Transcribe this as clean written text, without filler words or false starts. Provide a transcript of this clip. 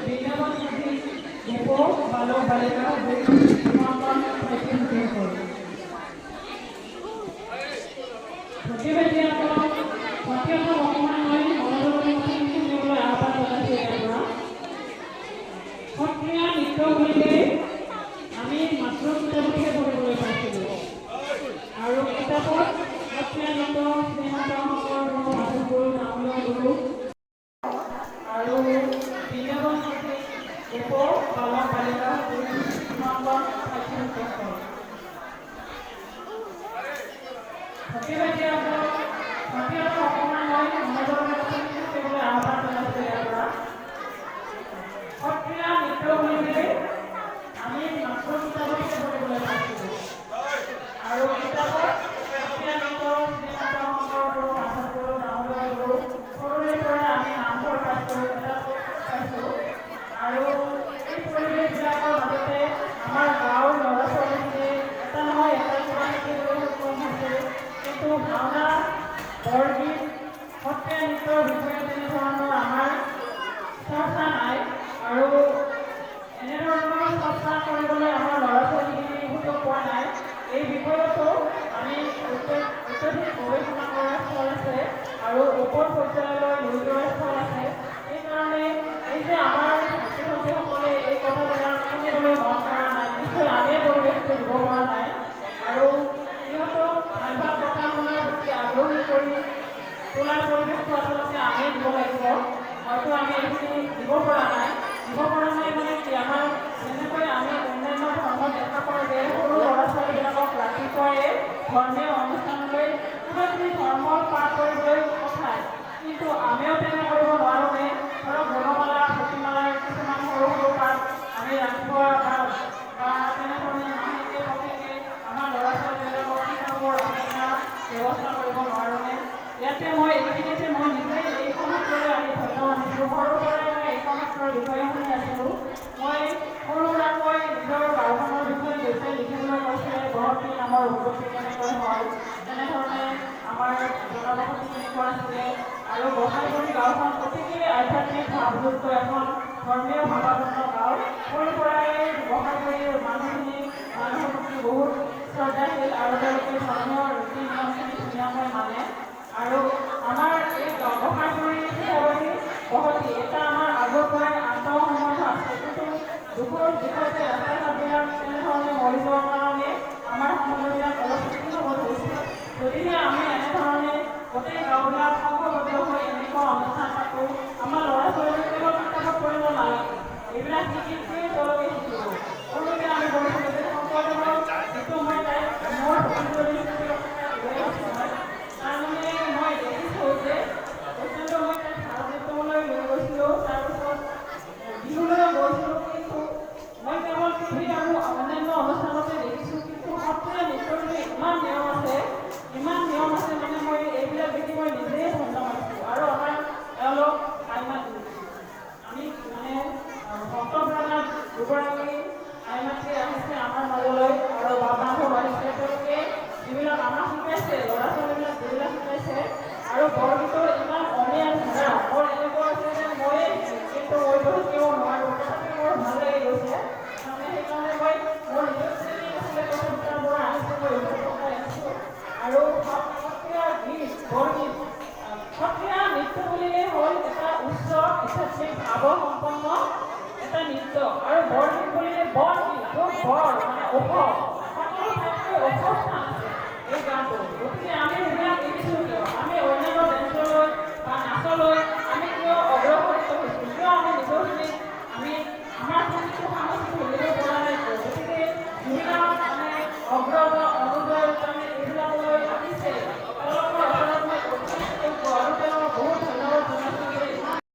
বৃন্দাবন গোপ বালক বালিকা সমাগম হল প্ৰতিবাদীসকলক সত্ৰীয়াসকল অকণমান মই মনোযোগেৰে শুনিবলৈ আহ্বান জনাইছোঁ। ইয়াৰ পৰা সত্ৰীয়া নৃত্য বুলিলে আমি মাত্ৰ কিতাপতহে পঢ়িবলৈ পাইছিলোঁ আৰু কিতাপত সত্ৰীয়া নৃত্য শ্ৰীমন্ত শংকৰদেৱ মাধৱগুৰু নামলৈ গুৰু আৰু বৃন্দাবন গোপ বালক বালিকা সমাগম হল প্ৰতিবাদীসকলক সত্ৰীয়াসকল অকণমান মই মনোযোগেৰে শুনিবলৈ আহ্বান জনাইছোঁ। ইয়াৰ পৰা সত্ৰীয়া নৃত্য বুলিলে আমি মাত্ৰ কিতাপতহে পঢ়িবলৈ পাইছিলোঁ আৰু কিতাপত সত্ৰীয়া নৃত্য শ্ৰীমন্ত শংকৰদেৱ মাধৱগুৰু নামলৈ গুৰু সৰুৰে পৰা আমি নামঘৰ পাইছোঁ আৰু এই পৰিৱেশবিলাকৰ মাজতে আমাৰ গাঁৱৰ ল'ৰা ছোৱালীখিনিয়ে এটা নহয় এটা কিবা শিকিবলৈ সক্ষম হৈছে। কিন্তু ভাওনা বৰগীত সত্ৰীয়া নৃত্যৰ বিষয়ে তেনেধৰণৰ আমাৰ চৰ্চা নাই আৰু এনেধৰণৰ চৰ্চা কৰিবলৈ আমাৰ ল'ৰা ছোৱালীখিনি সুযোগ পোৱা নাই। এই বিষয়তো আমি অত্যধিক গৱেষণা কৰাৰ স্থল আছে আৰু ওপৰ পৰ্যায়লৈ লৈ যোৱাৰ স্থল আছে। সেইকাৰণে এই যে আমাৰ ছাত্ৰ ছাত্ৰীসকলে এই কথাবিলাক শুনিবলৈ মন কৰা নাই, নিশ্চয় আমিয়ে পৰিৱেশটো দিব পৰা নাই আৰু সিহঁতক ভালভাৱ কথা শুনাৰ প্ৰতি আগ্ৰহী কৰি তোলাৰ পৰিৱেশটো আচলতে আমিয়ে দিব লাগিব। হয়তো আমি এইখিনি দিব পৰা নাই মানে কি আমাৰ যেনেকৈ আমি অন্যান্য ধৰ্মত দেখা পাওঁ যে সৰু ল'ৰা ছোৱালীবিলাকক ৰাতিপুৱাই ধৰ্মীয় অনুষ্ঠানলৈ কিবা কিবি ধৰ্মৰ পাঠ কৰিবলৈ পঠায়, কিন্তু আমিও তেনে কৰিব নোৱাৰোঁনে? ধৰক বনমালা সতীমালাৰ কিছুমান সৰু সৰু পাঠ আমি ৰাতিপুৱা বা তেনেধৰণে মাহেকে পক্ষেকে আমাৰ ল'ৰা ছোৱালীবিলাকক কিতাপৰ আপোনাৰ ব্যৱস্থা কৰিব নোৱাৰোঁনে? ইয়াতে মই এইখিনিতে মই নিজে এই সমাজলৈ আমি ধন্য মানিছোঁ। সৰুৰ পৰাই মই এই সমাজৰ বিষয়ে শুনি আছিলোঁ। মই সৰু সুৰাকৈ নিজৰ গাঁওখনৰ বিষয়ে যেতিয়া লিখিবলৈ কৈছিলে বহতি নামৰ উৎপত্তি কেনেকৈ হ'ল, তেনেধৰণে আমাৰ জনবসতি কেনেকুৱা আছিলে আৰু গোসাঁইগুৰি গাঁওখন অতিকে আধ্যাত্মিক ভাৱযুক্ত এখন ধৰ্মীয় ভাৱাপন্ন গাঁও। সৰুৰ পৰাই গোসাঁইগুৰিৰ মানুহখিনি মানুহৰ প্ৰতি বহুত শ্ৰদ্ধাশীল আৰু তেওঁলোকে ধৰ্মীয় ৰীতি নিয়মখিনি ধুনীয়াকৈ মানে আৰু আমাৰ এই গোসাঁইগুৰিৰ সীতাবাৰী বহতি এটা আমাৰ আগৰ পৰাই আন্তঃসম্বন্ধ আছে। কিন্তু দুখৰ বিষয়তে ৰাস্তা ঘাটবিলাক তেনেধৰণে মৰি যোৱাৰ কাৰণে আমাৰ সম্বন্ধবিলাক অলপ সৃষ্টি হ'ব ধৰিছে। যদিহে আমি এনেধৰণে গোটেই গাঁওবিলাক সংঘবদ্ধ হৈ এনেকুৱা অনুষ্ঠান পাতোঁ, আমাৰ ল'ৰা ছোৱালীক কেৱল কিতাপত পঢ়িব নালাগে, এইবিলাক শিকিয়ে তেওঁলোকে শিকিব। সৰুতে আমি কৰিছিলোঁ যে শংকৰদেৱৰ যিটো মই মোৰ ভতিজনী তাৰমানে মই দেখিছোঁ যে অত্যন্ত মই তাইক ভাৰত নৃত্যলৈ লৈ গৈছিলোঁ, তাৰপিছত বিহুলৈ গৈছিলোঁ, কিন্তু মই কেৱল টিভি আৰু অন্যান্য অনুষ্ঠানতে দেখিছোঁ। কিন্তু সত্ৰীয়া নৃত্যৰ ইমান নিয়ম আছে মানে মই এইবিলাক দেখি মই নিজেই ধন্য মানিছোঁ। আৰু আমাৰ এওঁলোক আইমাতৃ আমি মানে ভক্তপ্ৰাণত দুগৰাকী আইমাতৃ আহিছে আমাৰ মাজলৈ আৰু বাবাহঁত আহিছে। তেওঁলোকে যিবিলাক আমাক শিকাইছে, ল'ৰা ছোৱালীবিলাক যিবিলাক শিকাইছে আৰু বৰগীতৰ ইমান অসমীয়া ধাৰা মোৰ এনেকুৱা আছে যে ময়ে কিন্তু মই শিকিব নোৱাৰোঁ, তথাপি মোৰ ভাল লাগি গৈছে। তাৰমানে সেইকাৰণে মই মোৰ নিজৰ শ্ৰেণী আছিলে কথাৰ পৰা আহিছোঁ, মই পঢ়াই আনিছোঁ আৰু সত্ৰীয়া গীত বৰগীত সত্ৰীয়া নৃত্য বুলিলে হ'ল এটা উচ্চ আধ্যাত্মিক ভাৱসম্পন্ন এটা নৃত্য আৰু বৰগীত বুলিলে বৰগীত য'ত বৰ মানে ঔষধ সকলো ঠাইতকৈ ঔষধ স্থান আছে এই গানটো। গতিকে আমি